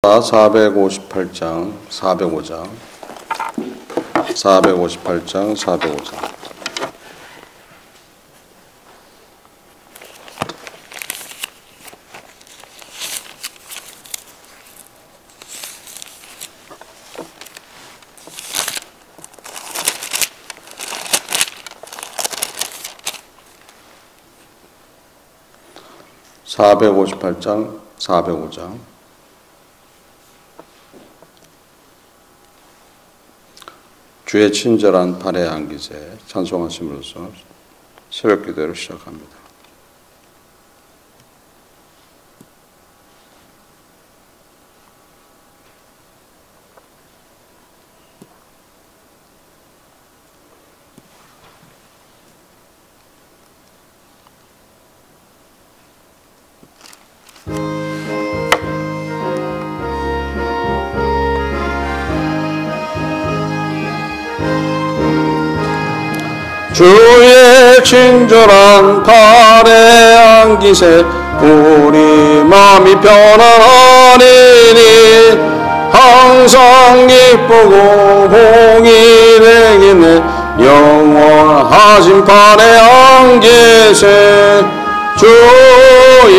458장 405장 458장 405장 (458장) 405장 주의 친절한 발의 안기세 찬송하심으로써 새벽 기도를 시작합니다. 주의 친절한 발에 안기세 우리 마음이 편안하리니 항상 기쁘고 복이 되겠네 영원하신 발에 안기세 주의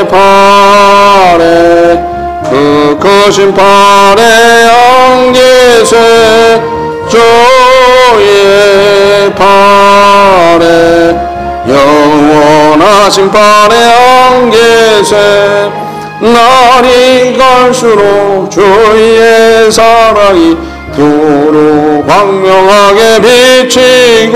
발에 그 크신 발에 안기세 주의 발에 영원하신 발에 안기세 날이 갈수록 주의 사랑이 두루 광명하게 비치고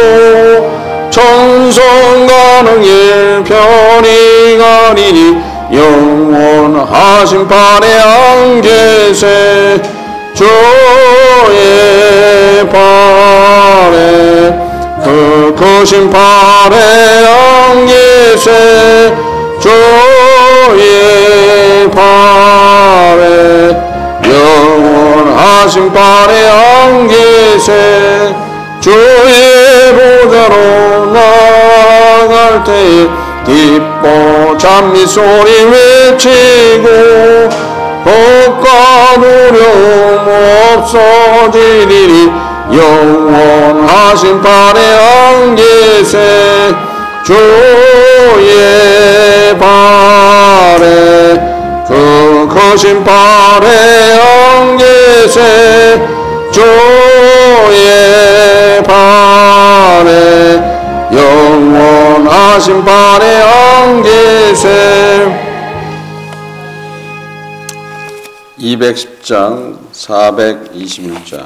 천성 가는 길 편히 가리니 영원하신 발에 안기세 주의 발에 그 크신 발에 안기세 주의 발에 영원하신 발에 안기세 주의 보좌로 나아갈 때에 기뻐 찬미소리 외치고 걱과 두려움 없어지리니 영원하신 발에 안기세 주의 발에 그 크신 발에 안기세 주의 발에 영원하신 발에 안기세 210장 421장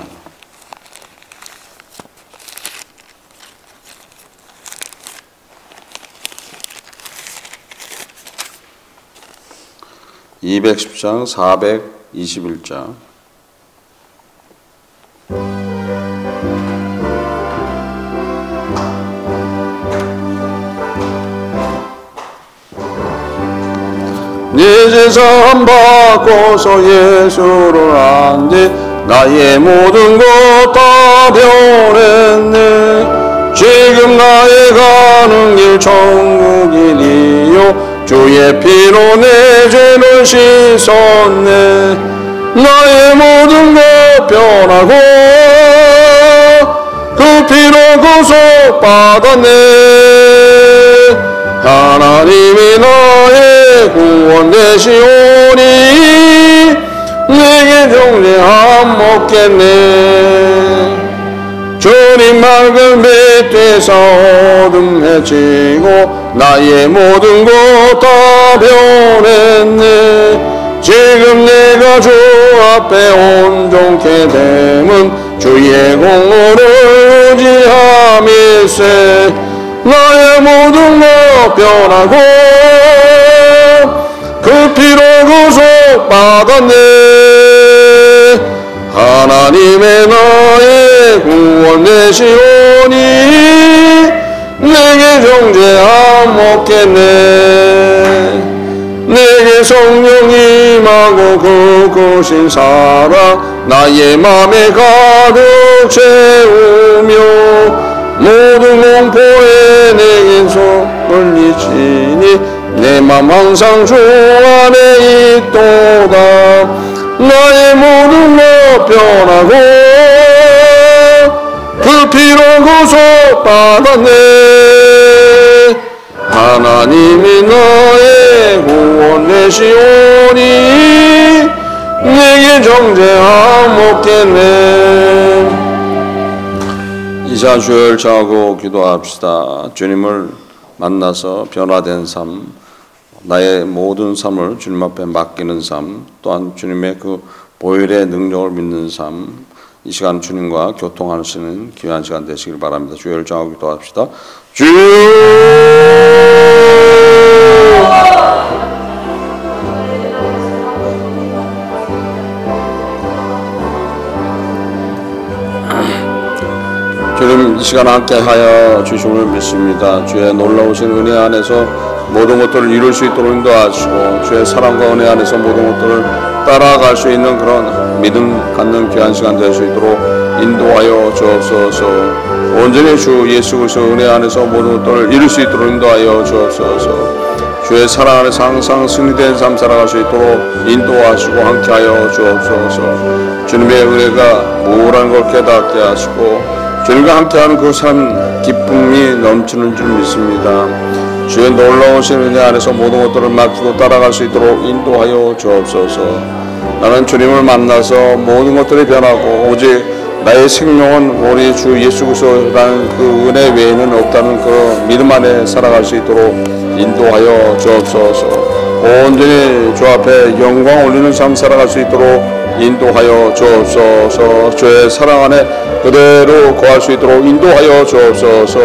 (210장) 421장 네 재산 바꿔서 예수를 안지 나의 모든 것 다 변했네 지금 나의 가는 길 천국이니요 주의 피로 내 죄를 씻었네 나의 모든 것 변하고 그 피로 구속받았네 하나님이 나의 구원 되시오니 내게 정죄함 없겠네 주님 맑은 빛 되사 어둠 해치고 나의 모든 것 다 변했네 지금 내가 주 앞에 온전케 됨은 주의 공로를 의지함일세 나의 모든 것 변하고 그 피로 구속받았네 하나님의 나의 구원 되시오니 내게 정죄함 없겠네 내게 성령 임하고 그 크신 사랑 나의 맘에 가득 채우며 모든 공포에 내겐 손을 이치니 내 맘 항상 주 안에 있도다. 나의 모든 것 변하고 그 피로 구속받았네. 하나님이 나의 구원 되시오니 내게 정죄함 없겠네. 이 시간 주여를 정하고 기도합시다. 주님을 만나서 변화된 삶, 나의 모든 삶을 주님 앞에 맡기는 삶, 또한 주님의 그 보혈의 능력을 믿는 삶, 이 시간 주님과 교통하시는 귀한 시간 되시길 바랍니다. 주여를 정하고 기도합시다. 주님 이 시간 함께 하여 주심을 믿습니다. 주의 놀라우신 은혜 안에서 모든 것들을 이룰 수 있도록 인도하시고 주의 사랑과 은혜 안에서 모든 것들을 따라갈 수 있는 그런 믿음 갖는 귀한 시간 될 수 있도록 인도하여 주옵소서. 온전히 주 예수 그리스도 은혜 안에서 모든 것들을 이룰 수 있도록 인도하여 주옵소서. 주의 사랑 안에서 항상 승리된 삶 살아갈 수 있도록 인도하시고 함께하여 주옵소서. 주님의 은혜가 무엇라는 걸 깨닫게 하시고 주님과 함께하는 그 삶 기쁨이 넘치는 줄 믿습니다. 주의 놀라우신 은혜 안에서 모든 것들을 맡기고 따라갈 수 있도록 인도하여 주옵소서. 나는 주님을 만나서 모든 것들이 변하고 오직 나의 생명은 우리 주 예수 그리스도라는 그 은혜 외에는 없다는 그 믿음 안에 살아갈 수 있도록 인도하여 주옵소서. 온전히 주 앞에 영광 올리는 삶 살아갈 수 있도록 인도하여 주옵소서. 주의 사랑 안에 그대로 거할 수 있도록 인도하여 주옵소서.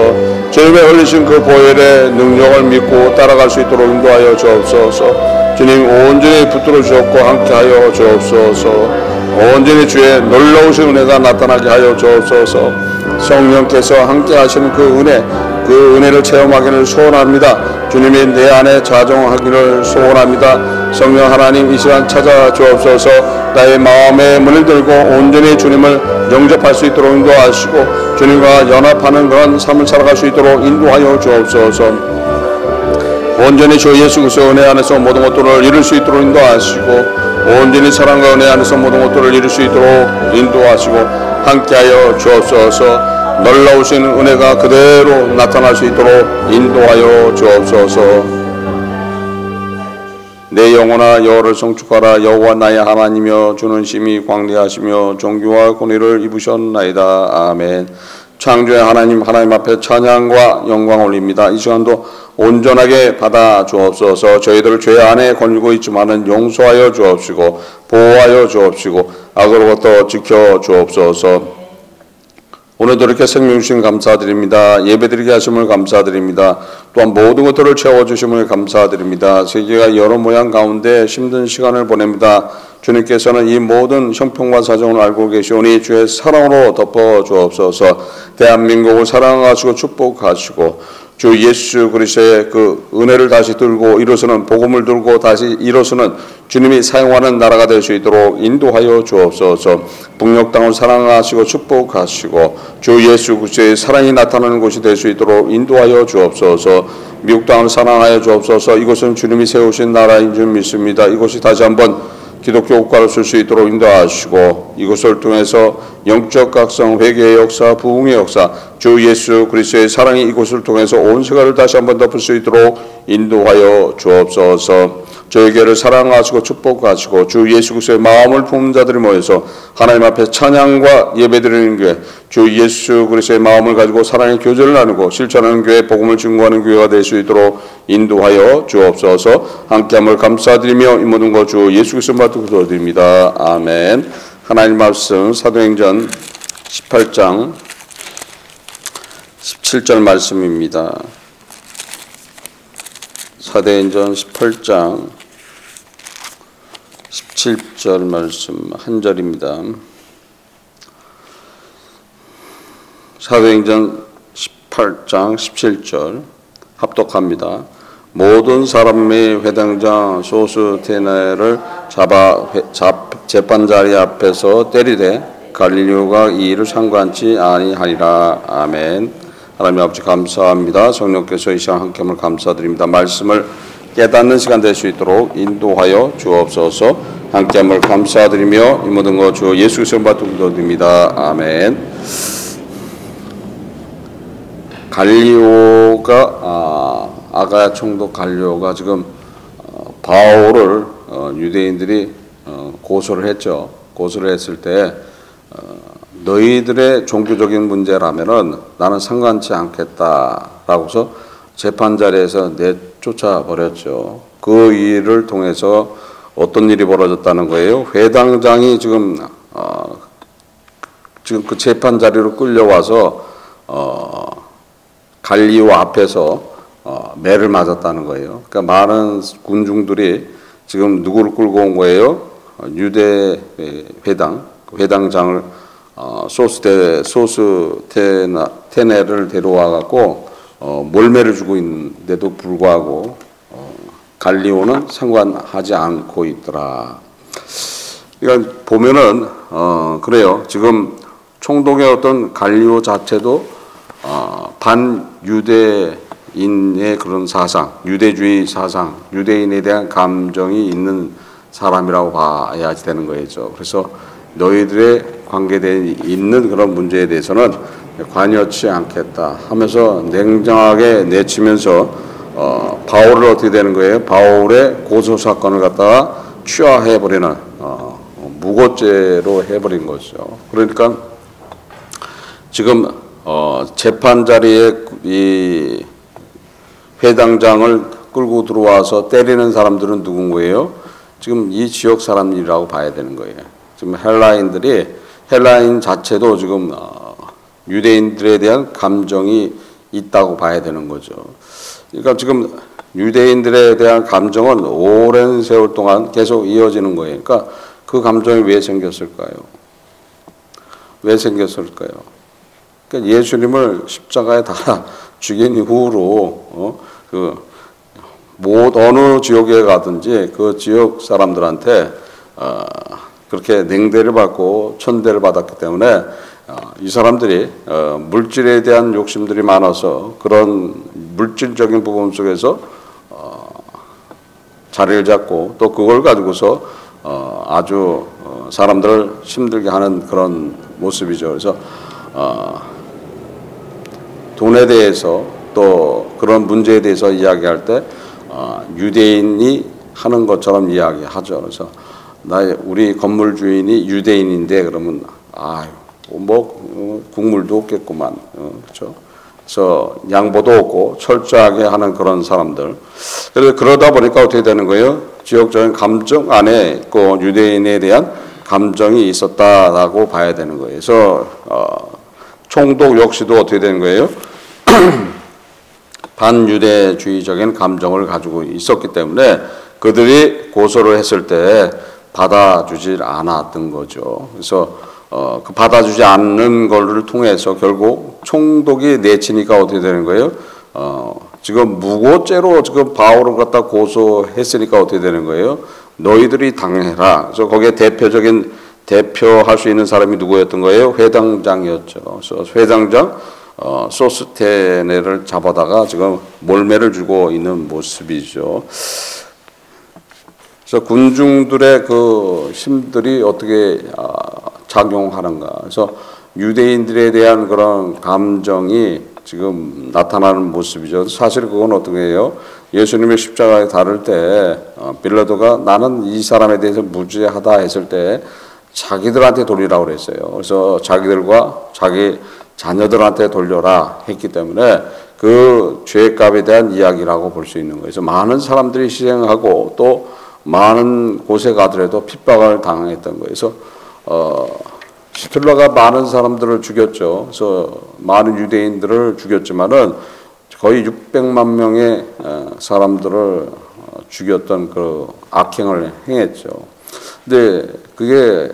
주님의 흘리신 그 보혈의 능력을 믿고 따라갈 수 있도록 인도하여 주옵소서. 주님 온전히 붙들어 주셨고 함께하여 주옵소서. 온전히 주의 놀라우신 은혜가 나타나게 하여 주옵소서. 성령께서 함께하시는 그 은혜를 체험하기를 소원합니다. 주님이 내 안에 자정하기를 소원합니다. 성령 하나님 이 시간 찾아 주옵소서. 나의 마음의 문을 들고 온전히 주님을 영접할 수 있도록 인도하시고 주님과 연합하는 그런 삶을 살아갈 수 있도록 인도하여 주옵소서. 온전히 주 예수 그리스도 은혜 안에서 모든 것들을 이룰 수 있도록 인도하시고 온전히 사랑과 은혜 안에서 모든 것들을 이룰 수 있도록 인도하시고 함께하여 주옵소서. 놀라우신 은혜가 그대로 나타날 수 있도록 인도하여 주옵소서. 내 영혼아 여호와를 송축하라. 여호와 나의 하나님이여 주는 심히 광대하시며 존귀와 권위를 입으셨나이다. 아멘. 창조의 하나님 앞에 찬양과 영광 올립니다. 이 시간도 온전하게 받아 주옵소서. 저희들을 죄 안에 걸리고 있지만은 용서하여 주옵시고 보호하여 주옵시고 악으로부터 지켜 주옵소서. 오늘도 이렇게 생명 주신 감사드립니다. 예배드리게 하심을 감사드립니다. 또한 모든 것들을 채워주심을 감사드립니다. 세계가 여러 모양 가운데 힘든 시간을 보냅니다. 주님께서는 이 모든 형편과 사정을 알고 계시오니 주의 사랑으로 덮어 주옵소서. 대한민국을 사랑하시고 축복하시고 주 예수 그리스도의 그 은혜를 다시 들고 일어서는 복음을 들고 다시 일어서는 주님이 사용하는 나라가 될 수 있도록 인도하여 주옵소서. 북녘 땅을 사랑하시고 축복하시고 주 예수 그리스도의 사랑이 나타나는 곳이 될 수 있도록 인도하여 주옵소서. 미국 땅을 사랑하여 주옵소서. 이곳은 주님이 세우신 나라인 줄 믿습니다. 이곳이 다시 한번 기독교 국가를 쓸 수 있도록 인도하시고 이것을 통해서 영적 각성, 회개의 역사, 부흥의 역사, 주 예수 그리스도의 사랑이 이곳을 통해서 온 세계를 다시 한번 덮을 수 있도록 인도하여 주옵소서. 저에게를 사랑하시고 축복하시고 주 예수 그리스도의 마음을 품은 자들이 모여서 하나님 앞에 찬양과 예배드리는 교회, 주 예수 그리스도의 마음을 가지고 사랑의 교제를 나누고 실천하는 교회, 복음을 증거하는 교회가 될 수 있도록 인도하여 주옵소서. 함께함을 감사드리며 이 모든 것 주 예수 그리스도 받들고 기도드립니다. 아멘. 하나님 말씀 사도행전 18장 17절 말씀입니다. 사도행전 18장 17절 말씀 한 절입니다. 사도행전 18장 17절 합독합니다. 모든 사람의 회당장 소스테네를 잡아 재판자리 앞에서 때리되 갈릴리오가 이 일을 상관치 아니하리라. 아멘. 하나님 아버지 감사합니다. 성령께서 이 시간 함께함을 감사드립니다. 말씀을 깨닫는 시간 될 수 있도록 인도하여 주옵소서. 함께함을 감사드리며 이 모든 것 주 예수 그리스도 받듭니다. 아멘. 갈리오가 아가야 총독 갈리오가 지금 바울을 유대인들이 고소를 했죠. 고소를 했을 때 너희들의 종교적인 문제라면은 나는 상관치 않겠다라고서 재판 자리에서 내쫓아 버렸죠. 그 일을 통해서 어떤 일이 벌어졌다는 거예요? 회당장이 지금 그 재판 자리로 끌려와서 갈리오 앞에서 매를 맞았다는 거예요. 그러니까 많은 군중들이 지금 누구를 끌고 온 거예요? 유대 회당장을 소스테네를 데려와 갖고 몰매를 주고 있는데도 불구하고 갈리오는 상관하지 않고 있더라. 그러니까 보면은 그래요. 지금 총독의 어떤 갈리오 자체도 반유대인의 그런 사상, 유대주의 사상, 유대인에 대한 감정이 있는 사람이라고 봐야 되는 거죠. 그래서 너희들의 관계되어 있는 그런 문제에 대해서는 관여치 않겠다 하면서 냉정하게 내치면서 바울을 어떻게 되는 거예요? 바울의 고소 사건을 갖다가 취하해버리는 무고죄로 해버린 거죠. 그러니까 지금 재판 자리에 이 회당장을 끌고 들어와서 때리는 사람들은 누군 거예요? 지금 이 지역 사람이라고 봐야 되는 거예요. 지금 헬라인 자체도 지금 유대인들에 대한 감정이 있다고 봐야 되는 거죠. 그러니까 지금 유대인들에 대한 감정은 오랜 세월 동안 계속 이어지는 거예요. 그러니까 그 감정이 왜 생겼을까요? 왜 생겼을까요? 그러니까 예수님을 십자가에 달아 죽인 이후로 어느 지역에 가든지 그 지역 사람들한테 그렇게 냉대를 받고 천대를 받았기 때문에 이 사람들이 물질에 대한 욕심들이 많아서 그런 물질적인 부분 속에서 자리를 잡고 또 그걸 가지고서 아주 사람들을 힘들게 하는 그런 모습이죠. 그래서 돈에 대해서 또 그런 문제에 대해서 이야기할 때 유대인이 하는 것처럼 이야기하죠. 그래서 우리 건물 주인이 유대인인데 그러면 국물도 없겠구만, 그렇죠? 그래서 양보도 없고 철저하게 하는 그런 사람들. 그래서 그러다 보니까 어떻게 되는 거예요? 지역적인 감정 안에 그 유대인에 대한 감정이 있었다라고 봐야 되는 거예요. 그래서 총독 역시도 어떻게 되는 거예요? 반유대주의적인 감정을 가지고 있었기 때문에 그들이 고소를 했을 때 받아주질 않았던 거죠. 그래서 그 받아주지 않는 것을 통해서 결국 총독이 내치니까 어떻게 되는 거예요? 지금 무고죄로 지금 바울을 갖다 고소했으니까 어떻게 되는 거예요? 너희들이 당해라. 그래서 거기에 대표할 수 있는 사람이 누구였던 거예요? 회당장이었죠. 그래서 회당장 소스테네를 잡아다가 지금 몰매를 주고 있는 모습이죠. 그래서 군중들의 그 힘들이 어떻게 작용하는가. 그래서 유대인들에 대한 그런 감정이 지금 나타나는 모습이죠. 사실 그건 어떤 거예요? 예수님의 십자가에 달을 때 빌라도가 나는 이 사람에 대해서 무죄하다 했을 때 자기들한테 돌리라고 그랬어요. 그래서 자기들과 자기 자녀들한테 돌려라 했기 때문에 그 죄값에 대한 이야기라고 볼 수 있는 거예요. 그래서 많은 사람들이 희생하고 또 많은 곳에 가더라도 핍박을 당했던 거예요. 그래서 히틀러가 많은 사람들을 죽였죠. 그래서 많은 유대인들을 죽였지만은 거의 600만 명의 사람들을 죽였던 그 악행을 행했죠. 근데 그게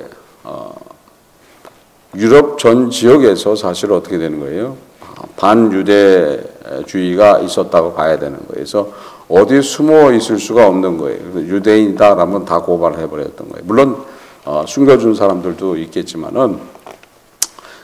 유럽 전 지역에서 사실 어떻게 되는 거예요? 반유대주의가 있었다고 봐야 되는 거예요. 그래서 어디 숨어 있을 수가 없는 거예요. 유대인이다라면 다 고발해 버렸던 거예요. 물론 숨겨준 사람들도 있겠지만은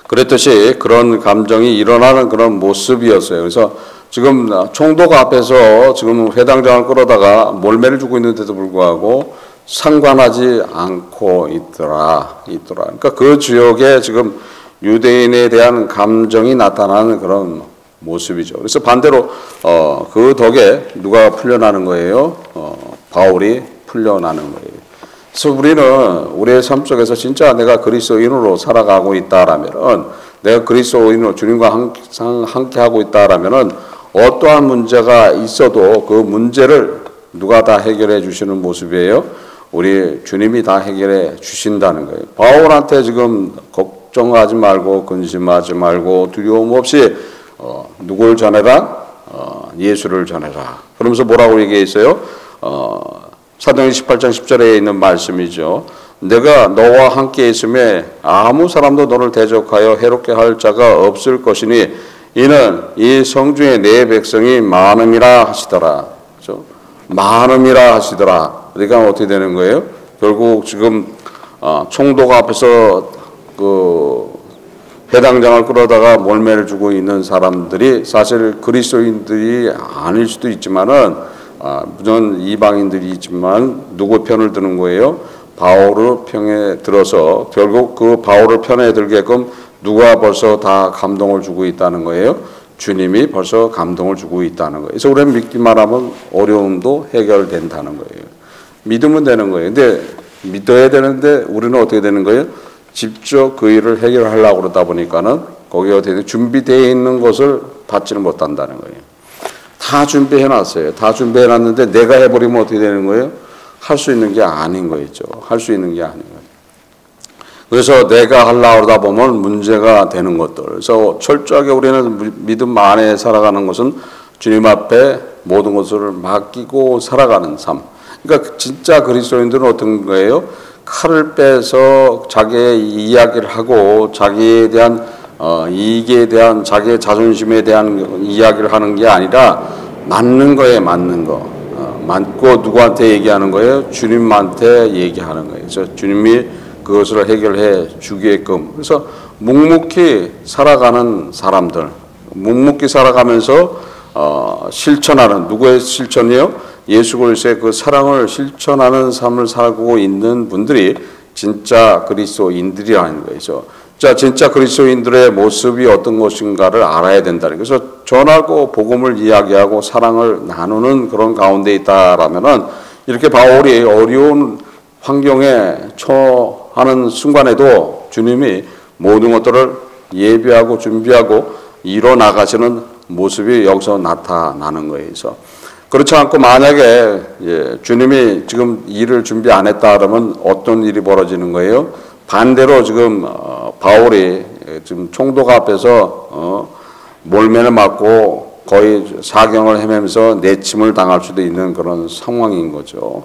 그랬듯이 그런 감정이 일어나는 그런 모습이었어요. 그래서 지금 총독 앞에서 지금 회당장을 끌어다가 몰매를 주고 있는데도 불구하고 상관하지 않고 있더라. 그러니까 그 지역에 지금 유대인에 대한 감정이 나타나는 그런 모습이죠. 그래서 반대로 그 덕에 누가 풀려나는 거예요? 바울이 풀려나는 거예요. 그래서 우리는 우리의 삶 속에서 진짜 내가 그리스도인으로 살아가고 있다라면은, 내가 그리스도인으로 주님과 항상 함께 하고 있다라면은 어떠한 문제가 있어도 그 문제를 누가 다 해결해 주시는 모습이에요? 우리 주님이 다 해결해 주신다는 거예요. 바울한테 지금 걱정하지 말고 근심하지 말고 두려움 없이 누굴 전해라? 예수를 전해라. 그러면서 뭐라고 얘기했어요? 사도행전 18장 10절에 있는 말씀이죠. 내가 너와 함께 있음에 아무 사람도 너를 대적하여 해롭게 할 자가 없을 것이니 이는 이 성중에 내 백성이 많음이라 하시더라. 그렇죠? 많음이라 하시더라. 그러니까 어떻게 되는 거예요? 결국 지금 총독 앞에서 그 회당장을 끌어다가 몰매를 주고 있는 사람들이 사실 그리스도인들이 아닐 수도 있지만은 물론 이방인들이 있지만 누구 편을 드는 거예요? 바울의 편에 들어서 결국 그 바울의 편에 들게끔 누가 벌써 다 감동을 주고 있다는 거예요? 주님이 벌써 감동을 주고 있다는 거예요. 그래서 우리는 믿기만 하면 어려움도 해결된다는 거예요. 믿으면 되는 거예요. 근데 믿어야 되는데 우리는 어떻게 되는 거예요? 직접 그 일을 해결하려고 그러다 보니까는 거기에 어떻게 되는 준비되어 있는 것을 받지는 못한다는 거예요. 다 준비해놨어요. 다 준비해놨는데 내가 해버리면 어떻게 되는 거예요? 할 수 있는 게 아닌 거겠죠. 할 수 있는 게 아닌 거예요. 그래서 내가 하려고 하다 보면 문제가 되는 것들. 그래서 철저하게 우리는 믿음 안에 살아가는 것은 주님 앞에 모든 것을 맡기고 살아가는 삶. 그러니까 진짜 그리스도인들은 어떤 거예요? 칼을 빼서 자기의 이야기를 하고 자기에 대한 이익에 대한 자기의 자존심에 대한 이야기를 하는 게 아니라 맞는 거에 맞는 거. 맞고 누구한테 얘기하는 거예요? 주님한테 얘기하는 거예요. 그래서 주님이 그것을 해결해 주게끔. 그래서 묵묵히 살아가는 사람들, 묵묵히 살아가면서 실천하는, 누구의 실천이요? 예수 그리스도의 그 사랑을 실천하는 삶을 살고 있는 분들이 진짜 그리스도인들이라는 거죠. 자, 진짜 그리스도인들의 모습이 어떤 것인가를 알아야 된다는 거예요. 그래서 전하고 복음을 이야기하고 사랑을 나누는 그런 가운데 있다라면은 이렇게 바울이 어려운 환경에 처하는 순간에도 주님이 모든 것들을 예비하고 준비하고 이뤄 나가시는 모습이 여기서 나타나는 거예요. 그래서 그렇지 않고 만약에 주님이 지금 일을 준비 안 했다 그러면 어떤 일이 벌어지는 거예요? 반대로 지금 바울이 지금 총독 앞에서 몰매를 맞고 거의 사경을 헤매면서 내침을 당할 수도 있는 그런 상황인 거죠.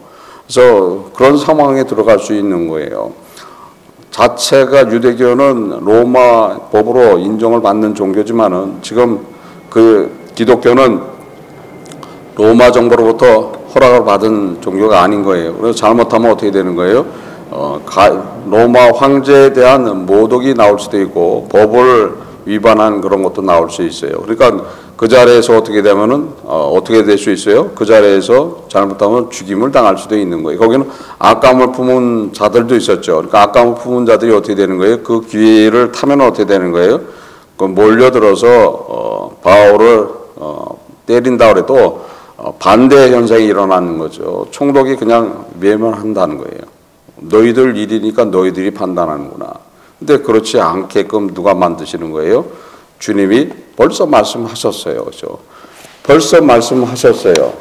그래서 그런 상황에 들어갈 수 있는 거예요. 자체가 유대교는 로마 법으로 인정을 받는 종교지만은 지금 그 기독교는 로마 정부로부터 허락을 받은 종교가 아닌 거예요. 그래서 잘못하면 어떻게 되는 거예요? 로마 황제에 대한 모독이 나올 수도 있고 법을 위반한 그런 것도 나올 수 있어요. 그러니까 그 자리에서 어떻게 되면은 어떻게 될 수 있어요? 그 자리에서 잘못하면 죽임을 당할 수도 있는 거예요. 거기는 악감을 품은 자들도 있었죠. 그러니까 악감을 품은 자들이 어떻게 되는 거예요? 그 기회를 타면 어떻게 되는 거예요? 그 몰려들어서 바울을 때린다 그래도 반대 현상이 일어나는 거죠. 총독이 그냥 외면한다는 거예요. 너희들 일이니까 너희들이 판단하는구나. 근데 그렇지 않게끔 누가 만드시는 거예요? 주님이 벌써 말씀하셨어요. 그렇죠? 벌써 말씀하셨어요.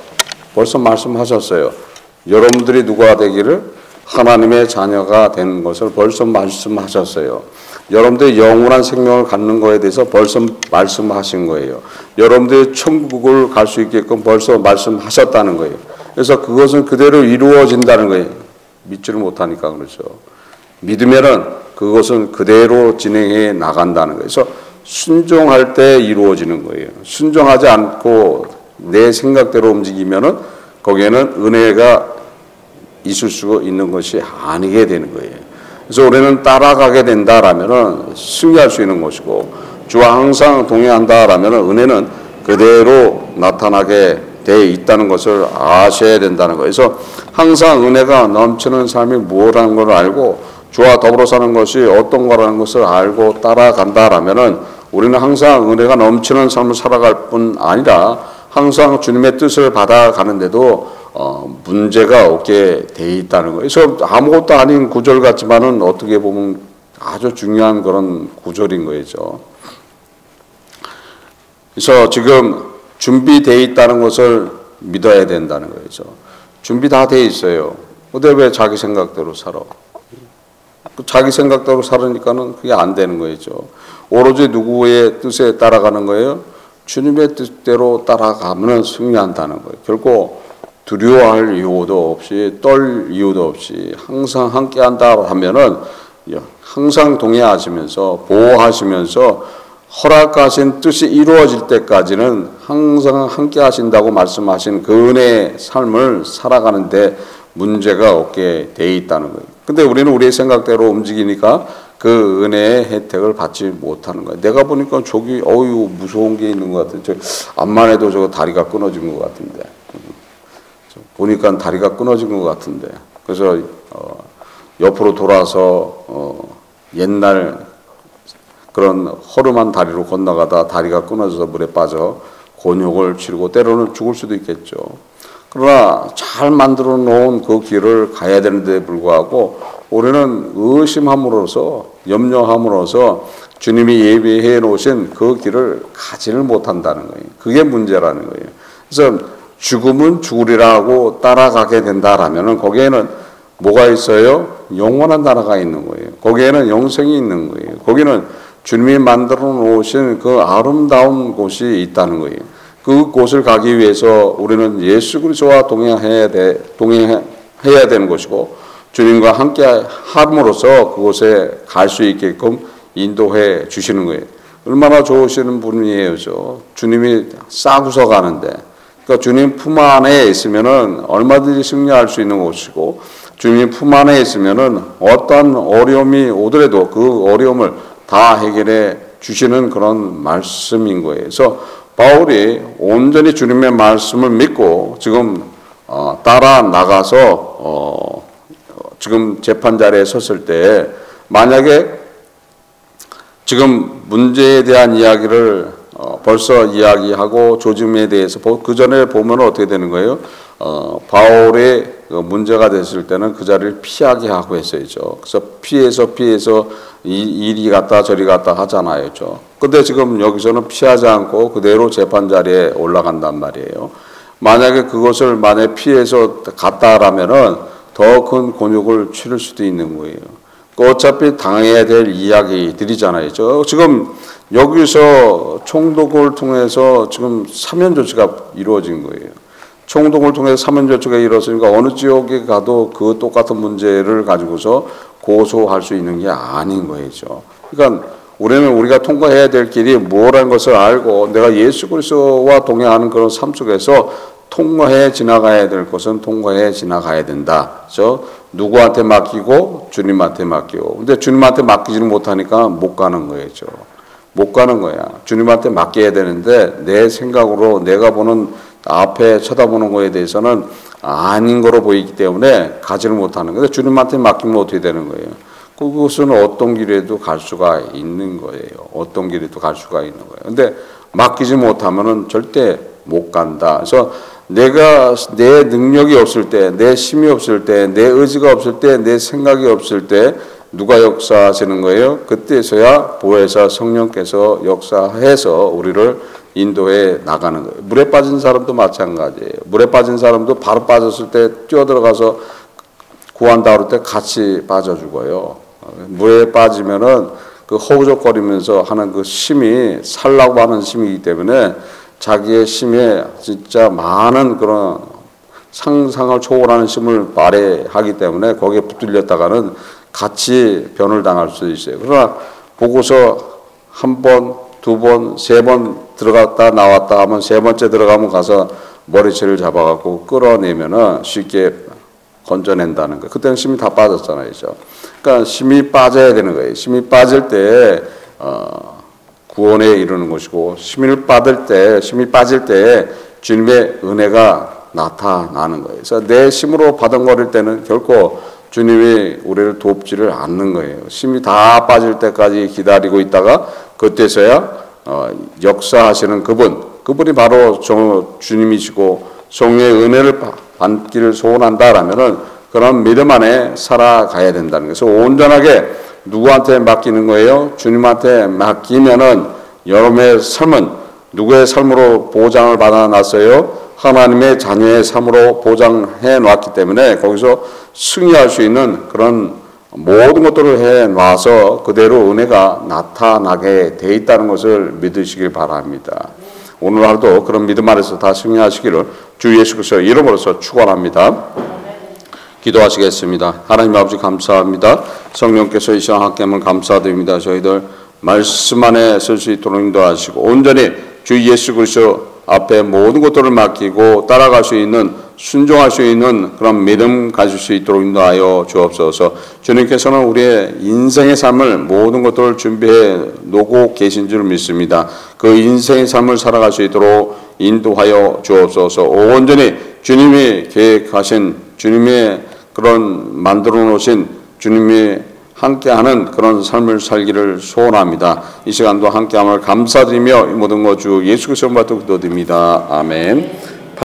여러분들이 누가 되기를 하나님의 자녀가 되는 것을 벌써 말씀하셨어요. 여러분들이 영원한 생명을 갖는 거에 대해서 벌써 말씀하신 거예요. 여러분들이 천국을 갈 수 있게끔 벌써 말씀하셨다는 거예요. 그래서 그것은 그대로 이루어진다는 거예요. 믿지를 못하니까 그렇죠. 믿으면은 그것은 그대로 진행해 나간다는 거예요. 그래서 순종할 때 이루어지는 거예요. 순종하지 않고 내 생각대로 움직이면은 거기에는 은혜가 있을 수 있는 것이 아니게 되는 거예요. 그래서 우리는 따라가게 된다라면은 승리할 수 있는 것이고, 주와 항상 동행한다라면은 은혜는 그대로 나타나게 돼 있다는 것을 아셔야 된다는 거예요. 그래서 항상 은혜가 넘치는 삶이 무엇이라는 걸 알고 주와 더불어 사는 것이 어떤 거라는 것을 알고 따라간다라면은 우리는 항상 은혜가 넘치는 삶을 살아갈 뿐 아니라 항상 주님의 뜻을 받아가는데도 문제가 없게 돼 있다는 거예요. 그래서 아무것도 아닌 구절 같지만은 어떻게 보면 아주 중요한 그런 구절인 거죠. 그래서 지금 준비되어 있다는 것을 믿어야 된다는 거죠. 준비 다 돼 있어요. 근데 왜 자기 생각대로 살아? 자기 생각대로 살으니까는 그게 안 되는 거죠. 오로지 누구의 뜻에 따라가는 거예요? 주님의 뜻대로 따라가면 승리한다는 거예요. 결코 두려워할 이유도 없이 떨 이유도 없이 항상 함께한다 하면은 항상 동행하시면서 보호하시면서 허락하신 뜻이 이루어질 때까지는 항상 함께 하신다고 말씀하신 그 은혜의 삶을 살아가는데 문제가 없게 돼 있다는 거예요. 근데 우리는 우리의 생각대로 움직이니까 그 은혜의 혜택을 받지 못하는 거예요. 내가 보니까 저기 무서운 게 있는 것 같은데 암만 해도 저거 다리가 끊어진 것 같은데 보니까 다리가 끊어진 것 같은데 그래서 옆으로 돌아서 옛날 그런 허름한 다리로 건너가다 다리가 끊어져서 물에 빠져 곤욕을 치르고 때로는 죽을 수도 있겠죠. 그러나 잘 만들어 놓은 그 길을 가야 되는데 불구하고 우리는 의심함으로써 염려함으로써 주님이 예비해 놓으신 그 길을 가지를 못한다는 거예요. 그게 문제라는 거예요. 그래서 죽음은 죽으리라 하고 따라가게 된다라면은 거기에는 뭐가 있어요? 영원한 나라가 있는 거예요. 거기에는 영생이 있는 거예요. 거기는 주님이 만들어 놓으신 그 아름다운 곳이 있다는 거예요. 그 곳을 가기 위해서 우리는 예수 그리스도와 동행해야 되는 것이고 주님과 함께 함으로써 그곳에 갈 수 있게끔 인도해 주시는 거예요. 얼마나 좋으시는 분이에요. 주님이 싸구서 가는데 그러니까 주님 품 안에 있으면은 얼마든지 승리할 수 있는 곳이고 주님 품 안에 있으면은 어떤 어려움이 오더라도 그 어려움을 다 해결해 주시는 그런 말씀인 거예요. 그래서 바울이 온전히 주님의 말씀을 믿고 지금 따라 나가서 지금 재판 자리에 섰을 때 만약에 지금 문제에 대한 이야기를 벌써 이야기하고 조짐에 대해서 그 전에 보면 어떻게 되는 거예요? 바울의 문제가 됐을 때는 그 자리를 피하게 하고 했어야죠. 그래서 피해서 이리 갔다 저리 갔다 하잖아요. 근데 지금 여기서는 피하지 않고 그대로 재판 자리에 올라간단 말이에요. 만약에 그것을 피해서 갔다라면은 더 큰 곤욕을 치를 수도 있는 거예요. 어차피 당해야 될 이야기들이잖아요. 지금 여기서 총독을 통해서 지금 사면 조치가 이루어진 거예요. 총독을 통해서 사면 조치가 이루어지니까 어느 지역에 가도 그 똑같은 문제를 가지고서 고소할 수 있는 게 아닌 거죠. 그러니까 우리가 통과해야 될 길이 뭐라는 것을 알고 내가 예수 그리스도와 동행하는 그런 삶 속에서 통과해 지나가야 될 것은 통과해 지나가야 된다. 그렇죠? 누구한테 맡기고 주님한테 맡기고. 근데 주님한테 맡기지는 못하니까 못 가는 거죠. 못 가는 거야. 주님한테 맡겨야 되는데 내 생각으로 내가 보는 앞에 쳐다보는 거에 대해서는 아닌 거로 보이기 때문에 가지를 못하는 거예요. 주님한테 맡기면 어떻게 되는 거예요? 그것은 어떤 길에도 갈 수가 있는 거예요. 어떤 길에도 갈 수가 있는 거예요. 근데 맡기지 못하면은 절대 못 간다. 그래서 내가 내 능력이 없을 때, 내 힘이 없을 때, 내 의지가 없을 때, 내 생각이 없을 때 누가 역사하시는 거예요? 그때서야 보혜사 성령께서 역사해서 우리를 인도해 나가는 거예요. 물에 빠진 사람도 마찬가지예요. 물에 빠진 사람도 바로 빠졌을 때 뛰어들어가서 구한다 그럴 때 같이 빠져 죽어요. 물에 빠지면은 그 허우적거리면서 하는 그 힘이 살라고 하는 힘이기 때문에 자기의 힘에 진짜 많은 그런 상상을 초월하는 힘을 발휘하기 때문에 거기에 붙들렸다가는 같이 변을 당할 수 있어요. 그러나 보고서 한 번, 두 번, 세 번 들어갔다 나왔다 하면 세 번째 들어가면 가서 머리채를 잡아갖고 끌어내면은 쉽게 건져낸다는 거예요. 그때는 힘이 다 빠졌잖아요. 그죠? 그러니까 힘이 빠져야 되는 거예요. 힘이 빠질 때 구원에 이르는 것이고, 힘이 빠질 때 주님의 은혜가 나타나는 거예요. 그래서 내 힘으로 받아버릴 때는 결코 주님이 우리를 돕지를 않는 거예요. 힘이 다 빠질 때까지 기다리고 있다가 그때서야 역사하시는 그분이 바로 주님이시고 성령의 은혜를 받기를 소원한다라면은 그런 믿음 안에 살아가야 된다는 거예요. 그래서 온전하게 누구한테 맡기는 거예요? 주님한테 맡기면은 여러분의 삶은 누구의 삶으로 보장을 받아놨어요? 하나님의 자녀의 삶으로 보장해 놨기 때문에 거기서 승리할 수 있는 그런 모든 것들을 해 놔서 그대로 은혜가 나타나게 돼 있다는 것을 믿으시길 바랍니다. 오늘 하루도 그런 믿음 안에서 다 승리하시기를 주 예수 그리스도의 이름으로서 축원합니다. 기도하시겠습니다. 하나님 아버지 감사합니다. 성령께서 이 시간 함께함을 감사드립니다. 저희들 말씀 안에 설 수 있도록 인도하시고 온전히 주 예수 그리스도 앞에 모든 것들을 맡기고 따라갈 수 있는, 순종할 수 있는 그런 믿음 가질 수 있도록 인도하여 주옵소서. 주님께서는 우리의 인생의 삶을 모든 것들을 준비해 놓고 계신 줄 믿습니다. 그 인생의 삶을 살아갈 수 있도록 인도하여 주옵소서. 온전히 주님이 계획하신, 주님의 그런 만들어 놓으신, 주님이 함께하는 그런 삶을 살기를 소원합니다. 이 시간도 함께함을 감사드리며 이 모든 것 주 예수 그리스도로 기도드립니다. 아멘.